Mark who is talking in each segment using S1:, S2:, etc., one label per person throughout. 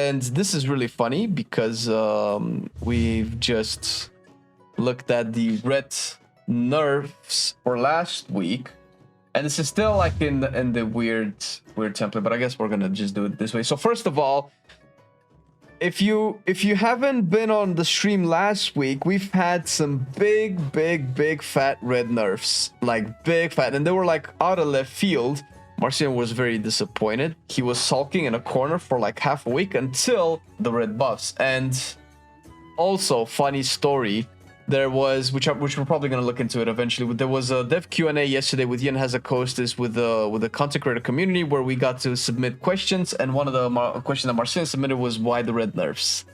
S1: And this is really funny because we've just looked at the red nerfs for last week, and this is still like in the weird template, but I guess we're gonna just do it this way. So first of all, if you haven't been on the stream last week, we've had some big fat red nerfs, like big fat, and they were like out of left field. Marcelian was very disappointed. He was sulking in a corner for like half a week until the red buffs. And also, funny story, there was, which we're probably going to look into it eventually, there was a dev Q&A yesterday with Ian Hazakostas with the content creator community where we got to submit questions, and one of the questions that Marcelian submitted was why the red nerfs.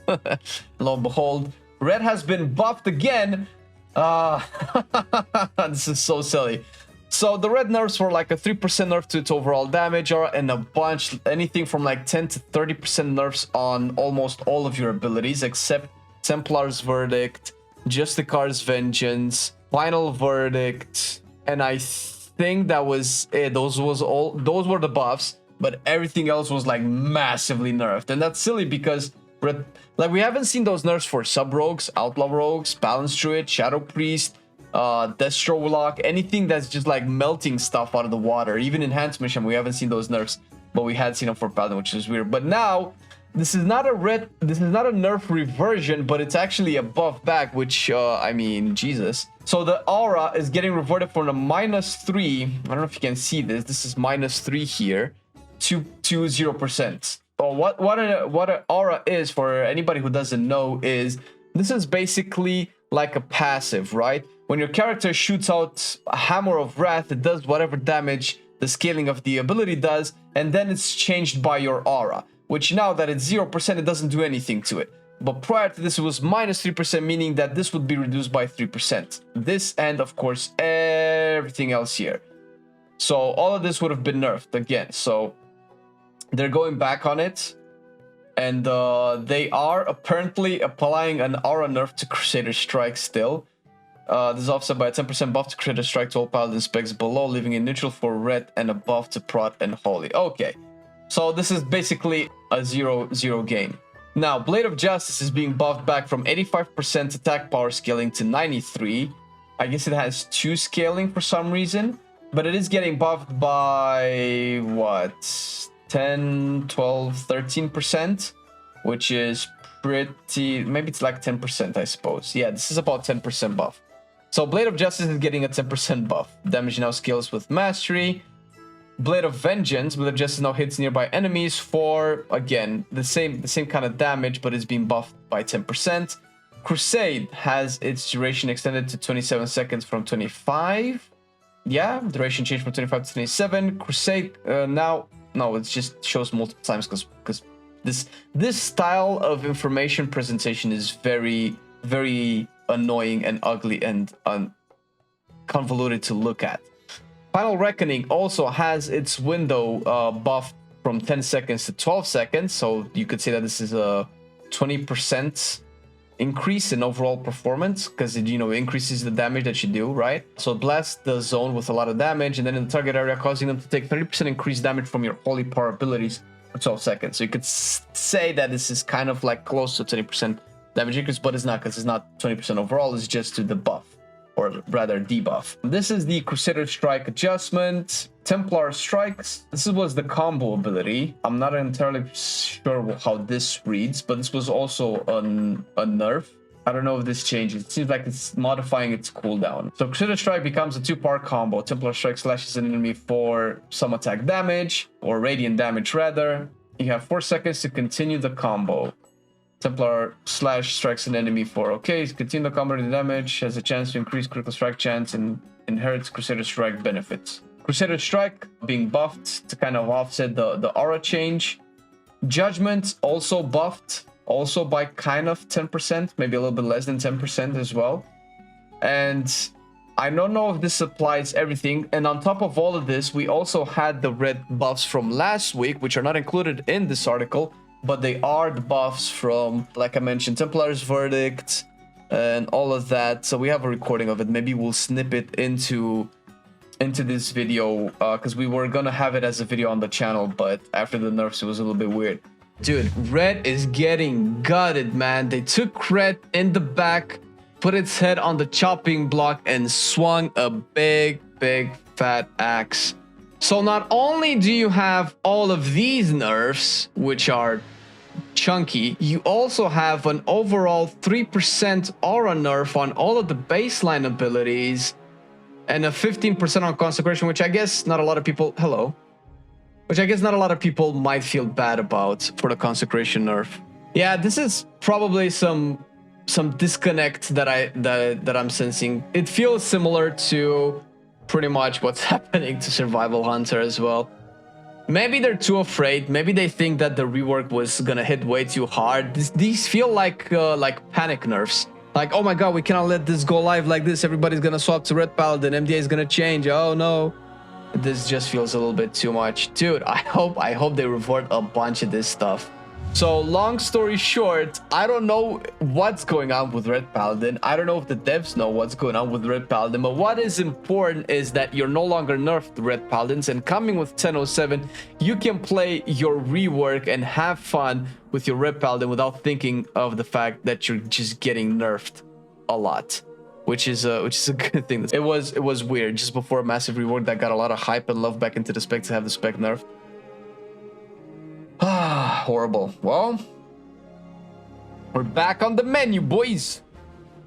S1: Lo and behold, red has been buffed again. This is so silly. So the red nerfs were like a 3% nerf to its overall damage, and a bunch, anything from like 10 to 30% nerfs on almost all of your abilities except Templar's Verdict, Justicar's Vengeance, Final Verdict, and I think that was it. Those were the buffs, but everything else was like massively nerfed. And that's silly because like we haven't seen those nerfs for sub rogues, outlaw rogues, balance druid, shadow priest, Destro Warlock, anything that's just like melting stuff out of the water. Even Enhanced Mission, we haven't seen those nerfs, but we had seen them for Paladin, which is weird. But now this is not a nerf reversion, but it's actually a buff back, which I mean, Jesus. So the aura is getting reverted from a -3. I don't know if you can see this. This is -3 here to 0%. But what an aura is, for anybody who doesn't know, is this is basically like a passive, right? When your character shoots out a Hammer of Wrath, it does whatever damage the scaling of the ability does, and then it's changed by your aura, which now that it's 0%, it doesn't do anything to it. But prior to this, it was -3%, meaning that this would be reduced by 3%. This and, of course, everything else here. So all of this would have been nerfed again. So they're going back on it, and they are apparently applying an aura nerf to Crusader Strike still. This is offset by a 10% buff to Crusader Strike to all Paladin specs below, leaving it neutral for red and a buff to Prot and Holy. Okay, so this is basically a 0-0 game. Now, Blade of Justice is being buffed back from 85% attack power scaling to 93. I guess it has 2 scaling for some reason, but it is getting buffed by, what, 10, 12, 13%, which is pretty, maybe it's like 10%, I suppose. Yeah, this is about 10% buff. So Blade of Justice is getting a 10% buff. Damage now scales with Mastery. Blade of Vengeance, Blade of Justice now hits nearby enemies for, again, the same kind of damage, but it's being buffed by 10%. Crusade has its duration extended to 27 seconds from 25. Yeah, duration changed from 25 to 27. Crusade now, no, it just shows multiple times because this style of information presentation is very, very annoying and ugly and convoluted to look at. Final Reckoning also has its window buffed from 10 seconds to 12 seconds, so you could say that this is a 20% increase in overall performance, because it, increases the damage that you do, right? So it blasts the zone with a lot of damage, and then in the target area, causing them to take 30% increased damage from your holy power abilities for 12 seconds. So you could say that this is kind of like close to 20% damage increase, but it's not, because it's not 20% overall, it's just to the buff, or rather debuff. This is the Crusader Strike adjustment. Templar Strikes, this was the combo ability. I'm not entirely sure how this reads, but this was also a nerf. I don't know if this changes. It seems like it's modifying its cooldown. So Crusader Strike becomes a 2-part combo. Templar Strike slashes an enemy for some attack damage, or radiant damage rather. You have 4 seconds to continue the combo. Templar slash strikes an enemy for, okay, continue the combo damage, has a chance to increase critical strike chance, and inherits Crusader Strike benefits. Crusader Strike being buffed to kind of offset the aura change. Judgment also buffed, also by kind of 10%, maybe a little bit less than 10% as well. And I don't know if this applies everything. And on top of all of this, we also had the red buffs from last week, which are not included in this article, but they are the buffs from, like I mentioned, Templar's Verdict and all of that. So we have a recording of it. Maybe we'll snip it into this video, because we were gonna have it as a video on the channel, but after the nerfs, it was a little bit weird. Dude, Red is getting gutted, man. They took Red in the back, put its head on the chopping block, and swung a big fat axe. So not only do you have all of these nerfs, which are chunky, you also have an overall 3% aura nerf on all of the baseline abilities and a 15% on consecration, which I guess not a lot of people which I guess not a lot of people might feel bad about for the consecration nerf. Yeah, this is probably some disconnect that I'm sensing. It feels similar to pretty much what's happening to Survival Hunter as well. Maybe they're too afraid. Maybe they think that the rework was gonna hit way too hard. These feel like panic nerfs. Like, oh my god, we cannot let this go live like this. Everybody's gonna swap to Ret Paladin. MDA is gonna change. Oh no. This just feels a little bit too much. Dude, I hope they revert a bunch of this stuff. So long story short, I don't know what's going on with Ret Paladin. I don't know if the devs know what's going on with Ret Paladin, but what is important is that you're no longer nerfed Ret Paladins, and coming with 10.0.7, you can play your rework and have fun with your Ret Paladin without thinking of the fact that you're just getting nerfed a lot. Which is a good thing. It was weird just before a massive rework that got a lot of hype and love back into the spec to have the spec nerfed. Ah, horrible. Well, we're back on the menu, boys.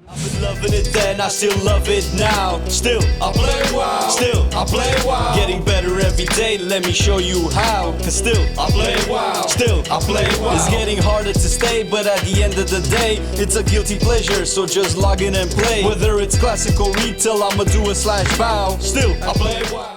S2: I've been loving it then, I still love it now. Still, I play WoW. Still, I play WoW. Getting better every day, let me show you how. Cause still, I play WoW. Still, I play WoW. It's getting harder to stay, but at the end of the day, it's a guilty pleasure, so just log in and play. Whether it's classical retail, I'ma do a /bow. Still, I play WoW.